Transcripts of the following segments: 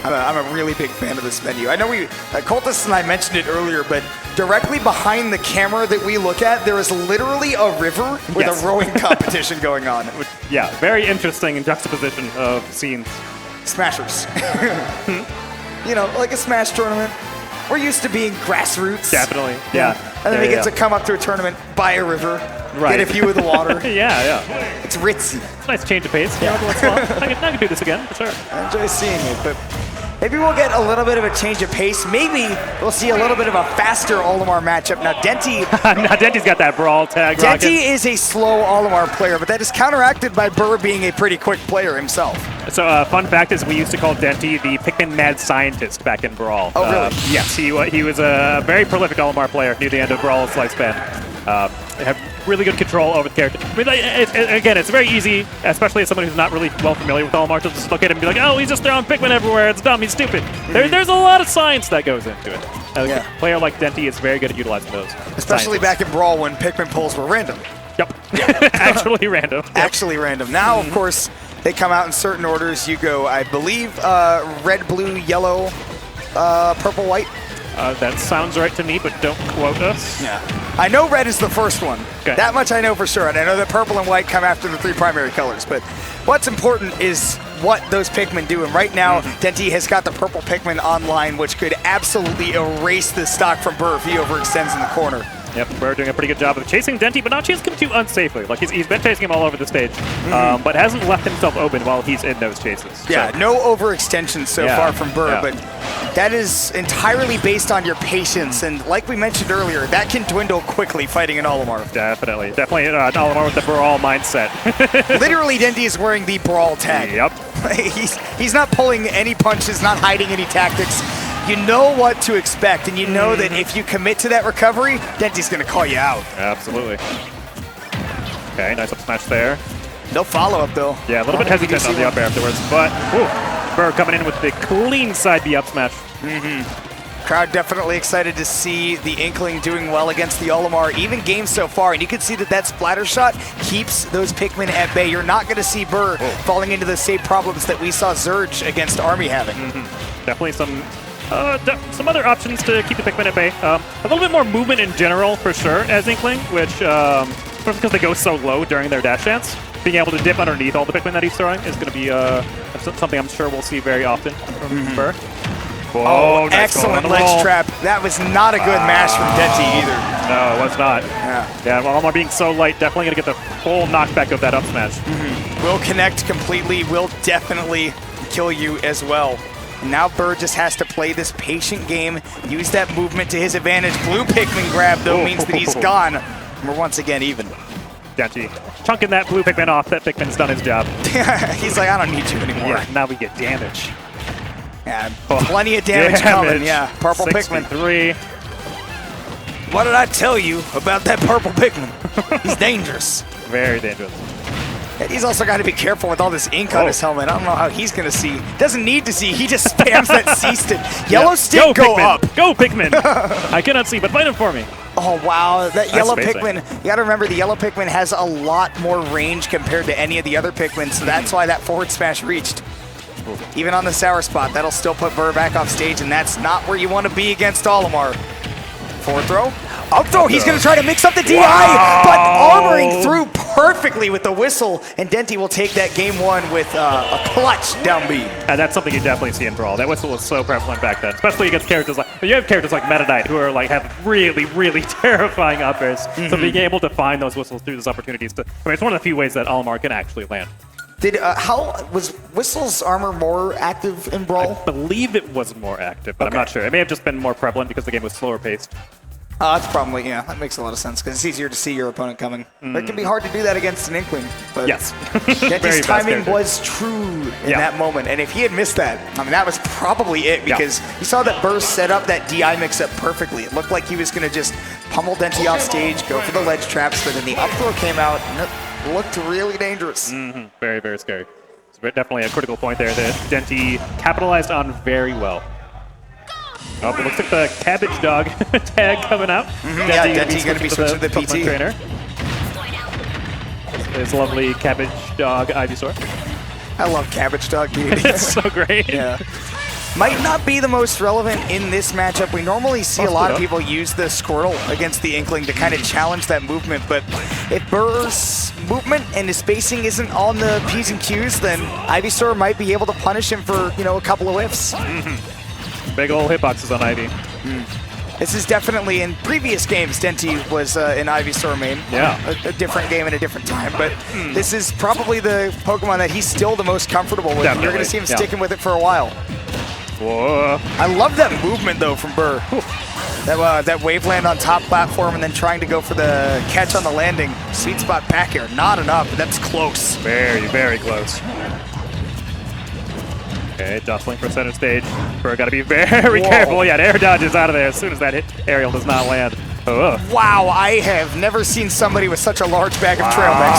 I'm a really big fan of this venue. I know Cultist and I mentioned it earlier, but directly behind the camera that we look at, there is literally a river with a rowing competition going on. Yeah, very interesting in juxtaposition of scenes. Smashers. You know, like a Smash tournament. We're used to being grassroots. Definitely, yeah. And then we get to come up to a tournament by a river, get a view of the water. Yeah. It's ritzy. It's a nice change of pace. Yeah. I can do this again, for sure. I enjoy seeing it, but maybe we'll get a little bit of a change of pace. Maybe we'll see a little bit of a faster Olimar matchup. Now, Denti... now, Denti's got that brawl tag. Denti is a slow Olimar player, but that is counteracted by Burr being a pretty quick player himself. So, fun fact is we used to call Denti the Pikmin mad scientist back in Brawl. Oh, really? Yes, he was a very prolific Olimar player near the end of Brawl's lifespan. Had really good control over the character. I mean, again, it's very easy, especially as someone who's not really well familiar with Olimar, to just look at him and be like, oh, he's just throwing Pikmin everywhere. It's dumb. He's stupid. There's a lot of science that goes into it. A player like Denti is very good at utilizing those. Especially back in Brawl when Pikmin pulls were random. Yep. Actually random. Yep. Actually random. Now, of course, they come out in certain orders. You go, I believe, red, blue, yellow, purple, white. That sounds right to me, but don't quote us. Yeah. I know red is the first one. Okay. That much I know for sure. And I know that purple and white come after the 3 primary colors. But what's important is what those Pikmin do. And right now, Denti has got the purple Pikmin online, which could absolutely erase the stock from Burr if he overextends in the corner. Yep, Burr doing a pretty good job of chasing Denti, but not chasing him too unsafely. Like, he's been chasing him all over the stage, but hasn't left himself open while he's in those chases. Yeah, so no overextension so far from Burr, but that is entirely based on your patience, and like we mentioned earlier, that can dwindle quickly fighting an Olimar. Definitely an Olimar with the Brawl mindset. Literally, Denti is wearing the Brawl tag. Yep. He's not pulling any punches, not hiding any tactics. You know what to expect, and you know that if you commit to that recovery, Denti's going to call you out. Absolutely. Okay, nice up smash there. No follow-up, though. Yeah, a little bit hesitant on the up air afterwards, but Burr coming in with the clean side B up smash. Crowd definitely excited to see the Inkling doing well against the Olimar, even games so far, and you can see that splatter shot keeps those Pikmin at bay. You're not going to see Burr falling into the same problems that we saw Zurge against Army having. Definitely some other options to keep the Pikmin at bay. A little bit more movement in general, for sure, as Inkling, which, because they go so low during their dash dance, being able to dip underneath all the Pikmin that he's throwing is going to be something I'm sure we'll see very often from Burr. Whoa, nice excellent ledge trap. That was not a good mash from Denti either. No, it was not. Yeah, Olimar being so light, definitely going to get the full knockback of that up smash. Will connect completely, will definitely kill you as well. Now Burr just has to play this patient game, use that movement to his advantage. Blue Pikmin grab, though, means that he's gone. And we're once again even. Denti chunking that blue Pikmin off. That Pikmin's done his job. He's like, I don't need you anymore. Yeah, now we get damage. Yeah, plenty of damage coming. Yeah, purple 63. Pikmin. What did I tell you about that purple Pikmin? He's dangerous. Very dangerous. And he's also got to be careful with all this ink on his helmet. I don't know how he's going to see. Doesn't need to see. He just spams that C stick. Yellow stick, go up. Go, Pikmin. I cannot see, but fight him for me. Oh, wow. That yellow Pikmin. You got to remember, the yellow Pikmin has a lot more range compared to any of the other Pikmin, so that's why that forward smash reached. Even on the sour spot, that'll still put Burr back off stage, and that's not where you want to be against Olimar. Forward throw. Up throw. He's going to try to mix up the DI, but armoring through perfectly with the whistle, and Denti will take that game one with a clutch down B. And that's something you definitely see in Brawl. That whistle was so prevalent back then, especially against characters like, you have characters like Meta Knight who are like have really, really terrifying up airs. So being able to find those whistles through those opportunities it's one of the few ways that Olimar can actually land. How was Whistle's armor more active in Brawl? I believe it was more active, but I'm not sure. It may have just been more prevalent because the game was slower paced. That's probably, that makes a lot of sense because it's easier to see your opponent coming. But it can be hard to do that against an Inkling. But yes. Denti's timing was true in that moment. And if he had missed that, I mean, that was probably it because you saw that Burr set up that DI mix-up perfectly. It looked like he was going to just pummel Denti off stage, go for the ledge traps, but then the up throw came out and it looked really dangerous. Very, very scary. It's definitely a critical point there that Denti capitalized on very well. Oh, it looks like the Cabbage Dog tag coming out. Denti's going to be switching to the PT. Trainer. His lovely Cabbage Dog Ivysaur. I love Cabbage Dog, dude. It's so great. Yeah. Might not be the most relevant in this matchup. We normally see a lot of people use the Squirtle against the Inkling to kind of challenge that movement, but if Burr's movement and his spacing isn't on the P's and Q's, then Ivysaur might be able to punish him for, you know, a couple of whiffs. Big ol' hitboxes on Ivy. This is definitely, in previous games, Denti was an Ivysaur main. Yeah. A different game at a different time, but this is probably the Pokemon that he's still the most comfortable with. And you're going to see him sticking with it for a while. Whoa. I love that movement, though, from Burr. That wave land on top platform and then trying to go for the catch on the landing. Sweet spot back air, not enough, but that's close. Very, very close. Okay, jostling for center stage. Burr got to be very careful. Yeah, air dodges out of there as soon as that hit aerial does not land. Wow, I have never seen somebody with such a large bag of trail mix.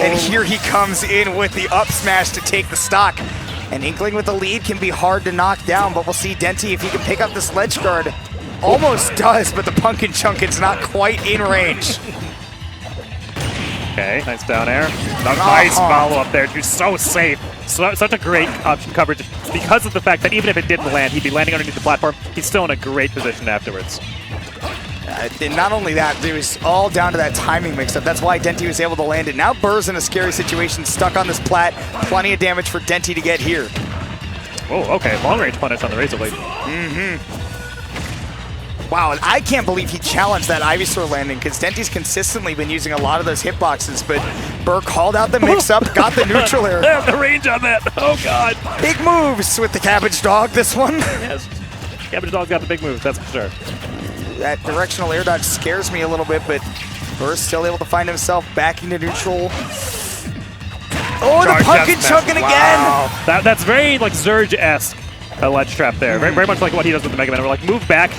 And here he comes in with the up smash to take the stock. And Inkling with the lead can be hard to knock down, but we'll see Denti if he can pick up this ledge guard. Almost does, but the Pumpkin Chunkin's not quite in range. Okay, nice down air. Nice follow-up there. He's so safe. Such a great option coverage because of the fact that even if it didn't land, he'd be landing underneath the platform. He's still in a great position afterwards. And not only that, it was all down to that timing mix-up. That's why Denti was able to land it. Now Burr's in a scary situation, stuck on this plat. Plenty of damage for Denti to get here. Oh, okay. Long-range punish on the Razor Blade. Wow, I can't believe he challenged that Ivysaur landing because Denti's consistently been using a lot of those hitboxes, but Burr called out the mix-up, got the neutral air. They have the range on that. Oh, God. Big moves with the Cabbage Dog, this one. Yes. Cabbage Dog's got the big moves, that's for sure. That directional air dodge scares me a little bit, but Burr's still able to find himself back into neutral. Oh, the Pumpkin Chunkin again! That's very, like, Zerg-esque. A ledge trap there. Very much like what he does with the Mega Man. We're like, move back.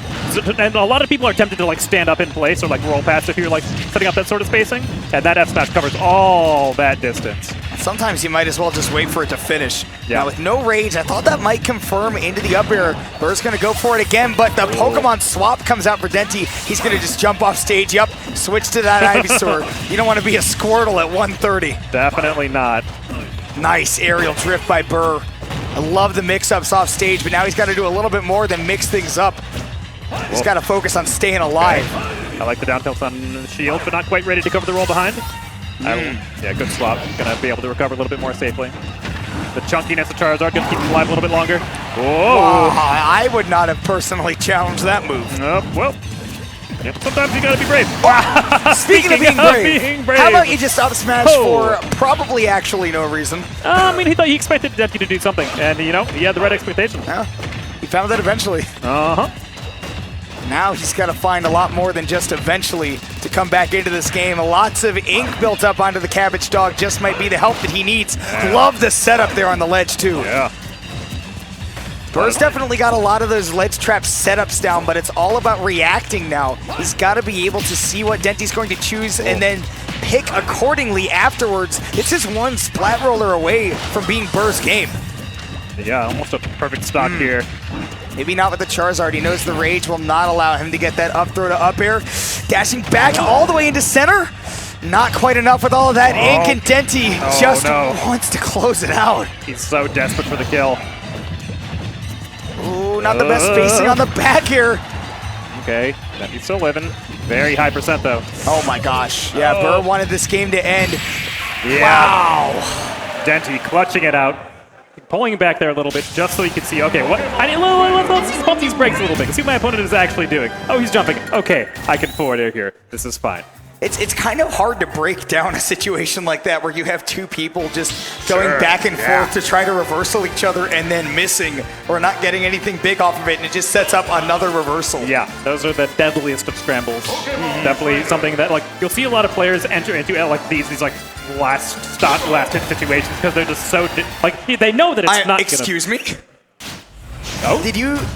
And a lot of people are tempted to like stand up in place or like roll past if you're like setting up that sort of spacing. And that F smash covers all that distance. Sometimes you might as well just wait for it to finish. Yeah. Now with no rage, I thought that might confirm into the up air. Burr's gonna go for it again, but the Pokemon swap comes out for Denti. He's gonna just jump off stage. Yep, switch to that Ivysaur. You don't want to be a Squirtle at 130. Definitely not. Nice aerial drift by Burr. I love the mix-ups off stage, but now he's got to do a little bit more than mix things up. He's got to focus on staying alive. Okay. I like the down tilt on the shield, but not quite ready to cover the roll behind. Yeah, good swap. Gonna be able to recover a little bit more safely. The chunkiness of Charizard gonna keep him alive a little bit longer. Whoa! I would not have personally challenged that move. Well, sometimes you gotta be brave. Speaking of being brave, how about you just up smash for probably actually no reason? I mean, he expected Denti to do something, and you know, he had the right expectation. Yeah, he found that eventually. Now he's got to find a lot more than just eventually to come back into this game. Lots of ink built up onto the Cabbage Dog. Just might be the help that he needs. Love the setup there on the ledge too. Yeah. Burr's definitely got a lot of those ledge trap setups down, but it's all about reacting now. He's got to be able to see what Denti's going to choose and then pick accordingly afterwards. It's just one splat roller away from being Burr's game. Yeah, almost a perfect stock here. Maybe not with the Charizard. He knows the rage will not allow him to get that up throw to up air. Dashing back all the way into center. Not quite enough with all of that ink, and Denti just wants to close it out. He's so desperate for the kill. Ooh, not the best spacing on the back here. Okay, Denti's still living. Very high percent though. Oh my gosh. Yeah, Burr wanted this game to end. Yeah. Wow. Denti clutching it out. Pulling back there a little bit just so he can see, okay, what? Let's just pump these brakes a little bit and see what my opponent is actually doing. Oh, he's jumping. Okay, I can forward air here. This is fine. It's kind of hard to break down a situation like that where you have two people just going back and forth to try to reversal each other and then missing or not getting anything big off of it, and it just sets up another reversal. Yeah, those are the deadliest of scrambles. Definitely something that, like, you'll see a lot of players enter into like these like last hit situations because they're just so like they know that it's not. Excuse me. Oh?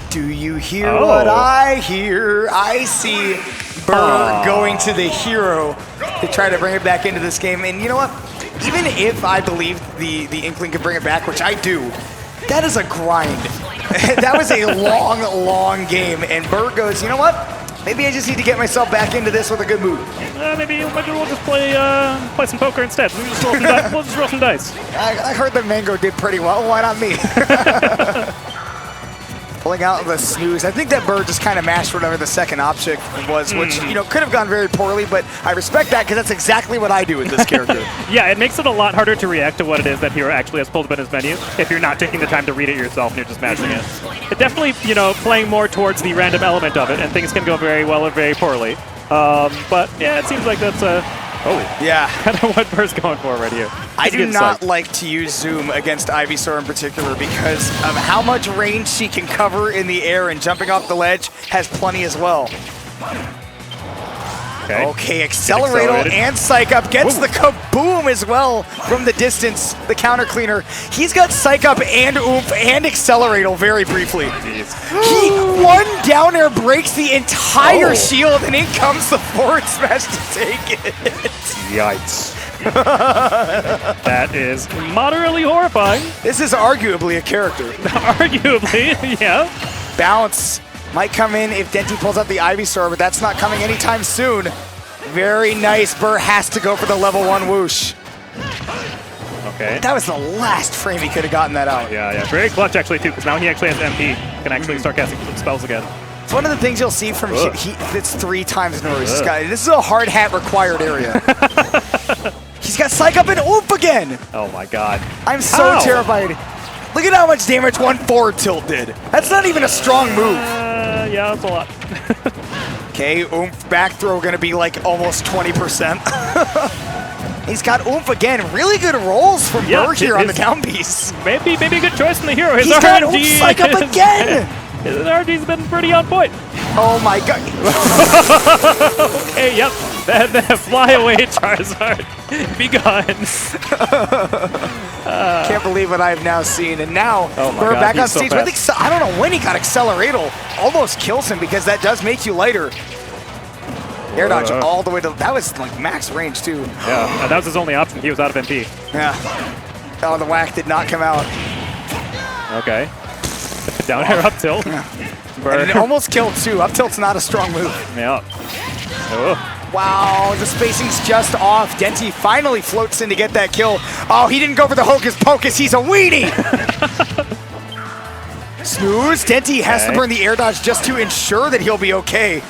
Do you hear what I hear? I see Burr going to the hero to try to bring it back into this game. And you know what? Even if I believe the Inkling can bring it back, which I do, that is a grind. That was a long game. And Burr goes, you know what? Maybe I just need to get myself back into this with a good move. Maybe we'll just play some poker instead. We'll just roll some dice. I heard that Mango did pretty well. Why not me? Pulling out the snooze. I think that bird just kind of mashed whatever the second object was, which, you know, could have gone very poorly, but I respect that because that's exactly what I do with this character. Yeah, it makes it a lot harder to react to what it is that hero actually has pulled up in his menu if you're not taking the time to read it yourself and you're just mashing it. It definitely, you know, playing more towards the random element of it, and things can go very well or very poorly. But yeah, it seems like that's kind of what Burr's going for right here. I do not like to use Zoom against Ivysaur in particular because of how much range she can cover in the air, and jumping off the ledge has plenty as well. Okay, Accelerator and Psych Up gets the kaboom as well from the distance, the counter cleaner. He's got Psych Up and Oomph and Accelerator very briefly. He one down air breaks the entire shield, and in comes the forward smash to take it. Yikes. That is moderately horrifying. This is arguably a character. Arguably, yeah. Bounce might come in if Denti pulls out the Ivysaur, but that's not coming anytime soon. Very nice. Burr has to go for the level 1 whoosh. Okay. That was the last frame he could have gotten that out. Yeah. Very clutch actually too, because now he actually has MP. Can actually start casting some spells again. It's one of the things you'll see from it's 3 times in a row. This is a hard hat required area. He's got Psych Up and Oomph again. Oh my god. I'm so terrified. Look at how much damage one forward tilt did. That's not even a strong move. Yeah, that's a lot. Okay, Oomph back throw gonna be like almost 20%. He's got Oomph again. Really good rolls from Burr here on the down piece. Maybe a good choice from the hero. He's got Oomph Psych Up again! His RG's been pretty on point. Oh my god. Okay, yep. That fly away Charizard. Be gone. Can't believe what I've now seen. And now Burr back on so stage. I don't know when he got Accelerator. Almost kills him because that does make you lighter. Air dodge all the way to... That was like max range too. Yeah, and that was his only option. He was out of MP. Yeah. Oh, the whack did not come out. Okay. Down air up tilt. And it almost killed too. Up tilt's not a strong move. Yeah. Wow, the spacing's just off. Denti finally floats in to get that kill. Oh, he didn't go for the hocus pocus. He's a weenie. Snooze. Denti has to burn the air dodge just to ensure that he'll be okay.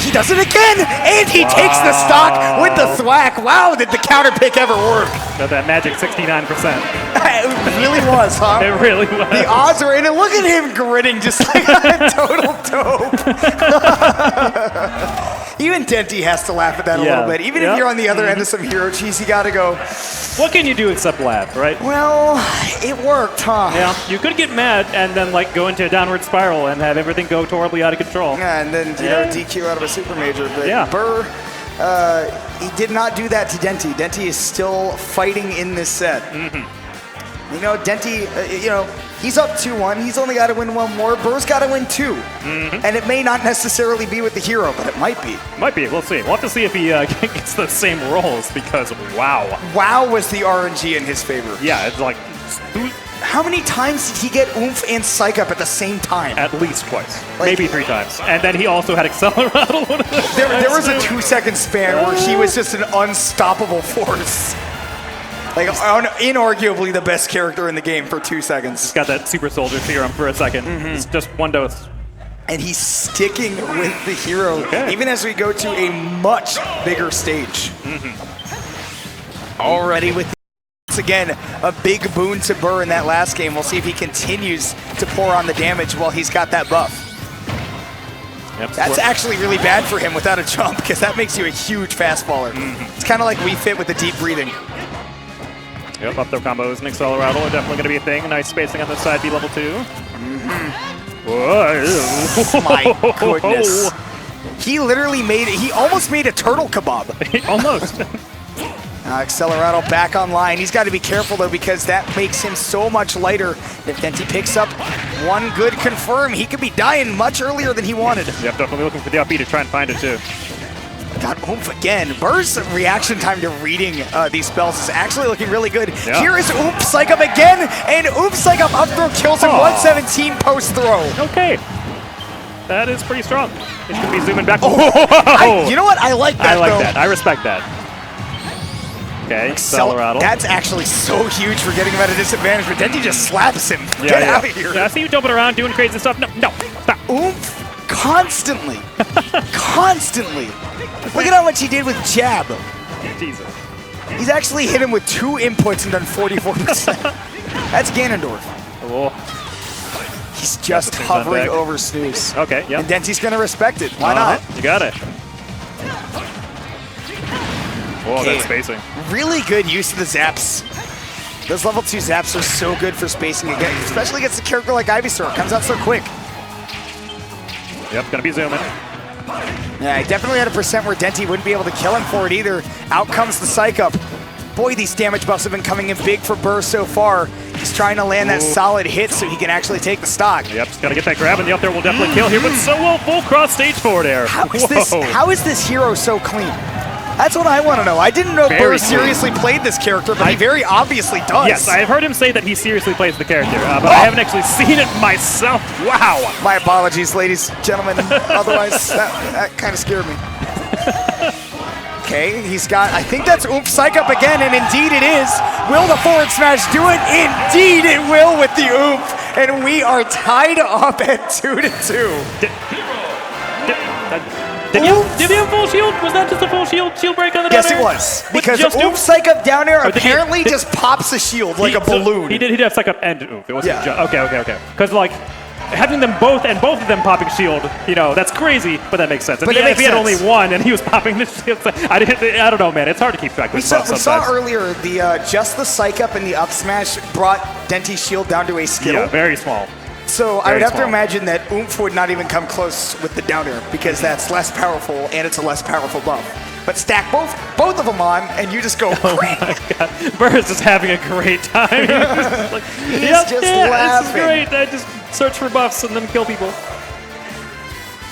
He does it again, and he takes the stock with the thwack. Wow, did the counter pick ever work? Got that magic 69%. It really was, huh? It really was. The odds are in, and look at him grinning just like a total dope. Even Denti has to laugh at that a little bit. Even if you're on the other end of some hero cheese, you gotta go. What can you do except laugh, right? Well, it worked, huh? Yeah, you could get mad and then like go into a downward spiral and have everything go totally out of control. Yeah, and then you know DQ out of a super major. But Burr, he did not do that to Denti. Denti is still fighting in this set. You know, Denti, you know, he's up 2-1. He's only got to win 1 more. Burr's got to win 2. And it may not necessarily be with the hero, but it might be. Might be. We'll see. We'll have to see if he gets the same rolls because, wow. Wow was the RNG in his favor. Yeah, it's like... How many times did he get Oomph and Psych Up at the same time? At least twice. Like, maybe 3 times. And then he also had Accelerator. There was a 2-second span where he was just an unstoppable force. Like, inarguably the best character in the game for 2 seconds. He's got that super soldier serum for a second. It's just 1 dose. And he's sticking with the hero, even as we go to a much bigger stage. Already with once again, a big boon to Burr in that last game. We'll see if he continues to pour on the damage while he's got that buff. That's actually really bad for him without a jump, because that makes you a huge fastballer. It's kind of like we fit with the deep breathing. Yep, up throw combos and Accelerator are definitely going to be a thing. Nice spacing on this side, B level 2. Whoa. My goodness. He literally he almost made a turtle kebab. Almost. Accelerator back online. He's got to be careful though, because that makes him so much lighter. If Denti picks up 1 good confirm, he could be dying much earlier than he wanted. Yep, definitely looking for the up B to try and find it too. Got Oomph again. Burr's reaction time to reading these spells is actually looking really good. Here is Oomph Psych Up again, and Oomph Psych Up throw kills him 117 post throw. Okay. That is pretty strong. It should be zooming back. You know what? I like that, I like that. I respect that. Okay, Colorado. That's actually so huge for getting him at a disadvantage, but Denti just slaps him. Yeah, Get out of here. Yeah, I see you jumping around, doing crazy stuff. No, stop. Oomph, constantly. Constantly. Look at how much he did with jab. Jesus. He's actually hit him with 2 inputs and done 44%. That's Ganondorf. Oh. He's just hovering over Snooze. Okay, yeah. And Denti's going to respect it. Why not? You got it. Oh, that's spacing. Really good use of the zaps. Those level 2 zaps are so good for spacing again, especially against a character like Ivysaur. It comes out so quick. Yep, gonna be zooming. Yeah, he definitely had a percent where Denti wouldn't be able to kill him for it either. Out comes the Psych Up. Boy, these damage buffs have been coming in big for Burr so far. He's trying to land that solid hit so he can actually take the stock. Yep, just gotta get that grab, and the up there will definitely kill here, but so will full cross stage forward air. How is this hero so clean? That's what I want to know. I didn't know Burr seriously played this character, but he very obviously does. Yes, I've heard him say that he seriously plays the character, but I haven't actually seen it myself. Wow. My apologies, ladies, gentlemen. Otherwise, that kind of scared me. Okay, he's got, I think that's Oomph Psych Up again, and indeed it is. Will the forward smash do it? Indeed it will with the Oomph, and we are tied up at 2-2. Did he have full shield? Was that just a full shield break on the down Yes, air? it was. Because Oomph Psych Up down there apparently just pops a shield like a balloon. He did have Psych Up and Oomph. It wasn't okay. Because, like, having them both and both of them popping shield, you know, that's crazy, but that makes sense. And if he had only one and he was popping the shield, I don't know, man. It's hard to keep track of this stuff sometimes. We saw earlier just the Psych Up and the up smash brought Denti's shield down to a skittle. Yeah, very small. So I would have to imagine that Oomph would not even come close with the down air because that's less powerful and it's a less powerful buff. But stack both of them on and you just go, oh my God. Burr is just having a great time. He's just laughing. This is great. I just search for buffs and then kill people.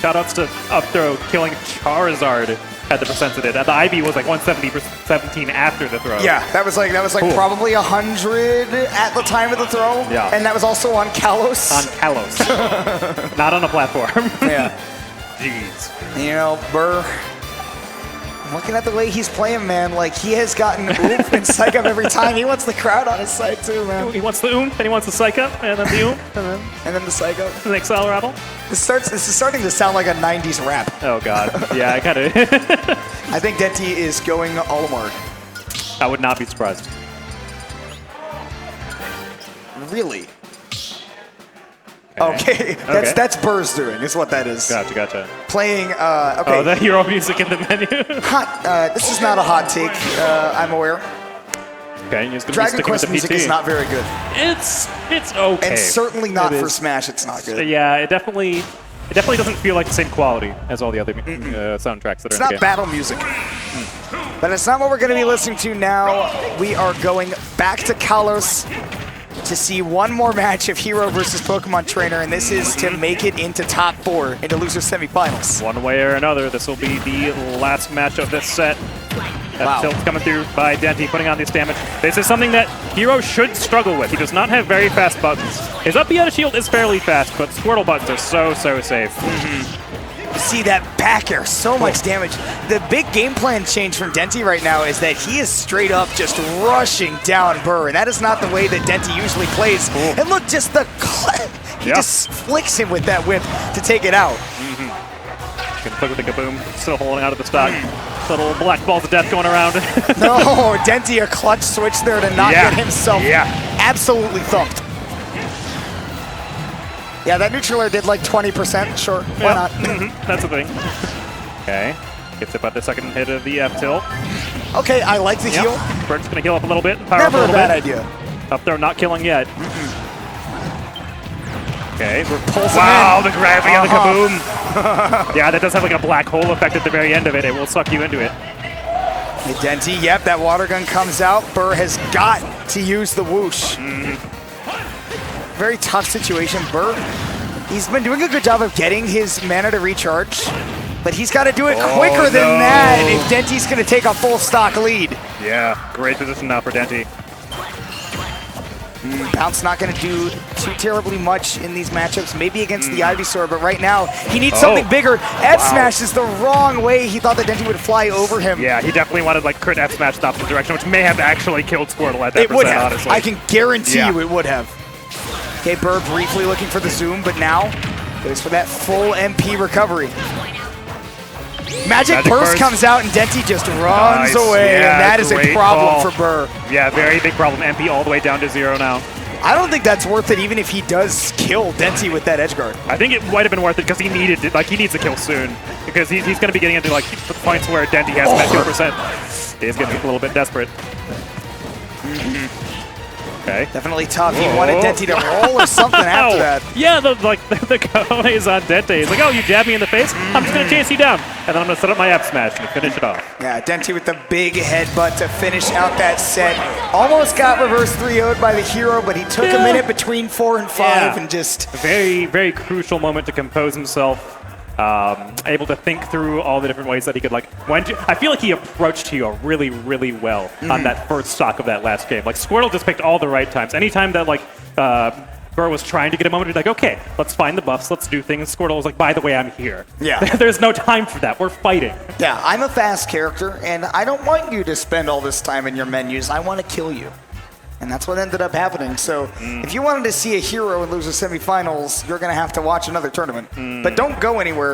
Shoutouts to up throw killing Charizard. Had the percents it. The Ivy was like 170/17 after the throw. Yeah, that was like cool. Probably 100 at the time of the throw. Yeah. And that was also on Kalos. On Kalos. Not on a platform. Yeah. Jeez. You know, Burr, looking at the way he's playing, man, like he has gotten Oomph and Psych Up every time. He wants the crowd on his side too, man. He wants the Oomph, and he wants the Psych Up, and then the Oomph, and then the Psych Up. The next Colorado. This is starting to sound like a 90s rap. Oh, God. Yeah, I kind of... I think Denti is going Olimar. I would not be surprised. Really? Okay. That's Burr's doing, is what that is. Gotcha. Playing, okay. Oh, the hero music in the menu. This is not a hot take, I'm aware. Okay, he's Dragon Quest music is not very good. It's okay. And certainly not for Smash, it's not good. Yeah, it definitely doesn't feel like the same quality as all the other soundtracks that are in the game. It's not battle music. But it's not what we're going to be listening to now. We are going back to Kalos to see one more match of Hero versus Pokemon Trainer, and this is to make it into top 4 into loser semifinals. One way or another, this will be the last match of this set. That tilt's coming through by Denti, putting on this damage. This is something that Hero should struggle with. He does not have very fast buttons. His up B shield is fairly fast, but Squirtle buttons are so safe. See that back air, so much damage. The big game plan change from Denti right now is that he is straight up just rushing down Burr, and that is not the way that Denti usually plays. And look, just he just flicks him with that whip to take it out. Can click with the kaboom, still holding out of the stock. Little black balls of death going around. No, Denti a clutch switch there to not get himself absolutely thumped. Yeah, that neutral air did like 20%. Sure, why not? That's the thing. Okay, gets it by the second hit of the F tilt. Okay, I like the heal. Burt's gonna heal up a little bit. Power Never up a little bad bit. idea. Up there, not killing yet. Okay, pulls wow, the gravity on the kaboom. Yeah, that does have like a black hole effect at the very end of it. It will suck you into it. Hey, Denti, yep, that water gun comes out. Burr has got to use the whoosh. Very tough situation. Burr, he's been doing a good job of getting his mana to recharge, but he's got to do it quicker than that if Denti's going to take a full stock lead. Yeah, great position now for Denti. Bounce not going to do too terribly much in these matchups, maybe against the Ivysaur, but right now he needs something bigger. F smash is the wrong way. He thought that Denti would fly over him. Yeah, he definitely wanted like crit F smash in opposite direction, which may have actually killed Squirtle at that It would have. honestly. I can guarantee you it would have. Okay, Burr briefly looking for the zoom, but now goes for that full MP recovery. Magic Burst comes out and Denti just runs away, and that is a problem for Burr. Yeah, very big problem. MP all the way down to 0 now. I don't think that's worth it, even if he does kill Denti with that edge guard. I think it might have been worth it because he needed it. Like, he needs a kill soon because he's going to be getting into like the points where Denti has that kill percent. He's getting a little bit desperate. Okay. Definitely tough. He wanted Denti to roll or something after that. Yeah, the cone is on Denti. He's like, oh, you jab me in the face? I'm just going to chase you down. And then I'm going to set up my F smash and finish it off. Yeah, Denti with the big headbutt to finish out that set. Almost got reverse 3-0'd by the hero, but he took a minute between 4 and 5 and just... Very, very crucial moment to compose himself. Able to think through all the different ways that he could I feel like he approached Hero really, really well on that first stock of that last game. Like Squirtle just picked all the right times. Anytime that Burr was trying to get a moment, he'd be like, okay, let's find the buffs, let's do things. Squirtle was like, by the way, I'm here. Yeah. There's no time for that. We're fighting. Yeah, I'm a fast character, and I don't want you to spend all this time in your menus. I want to kill you. And that's what ended up happening. So if you wanted to see a hero and lose the semifinals, you're going to have to watch another tournament. But don't go anywhere.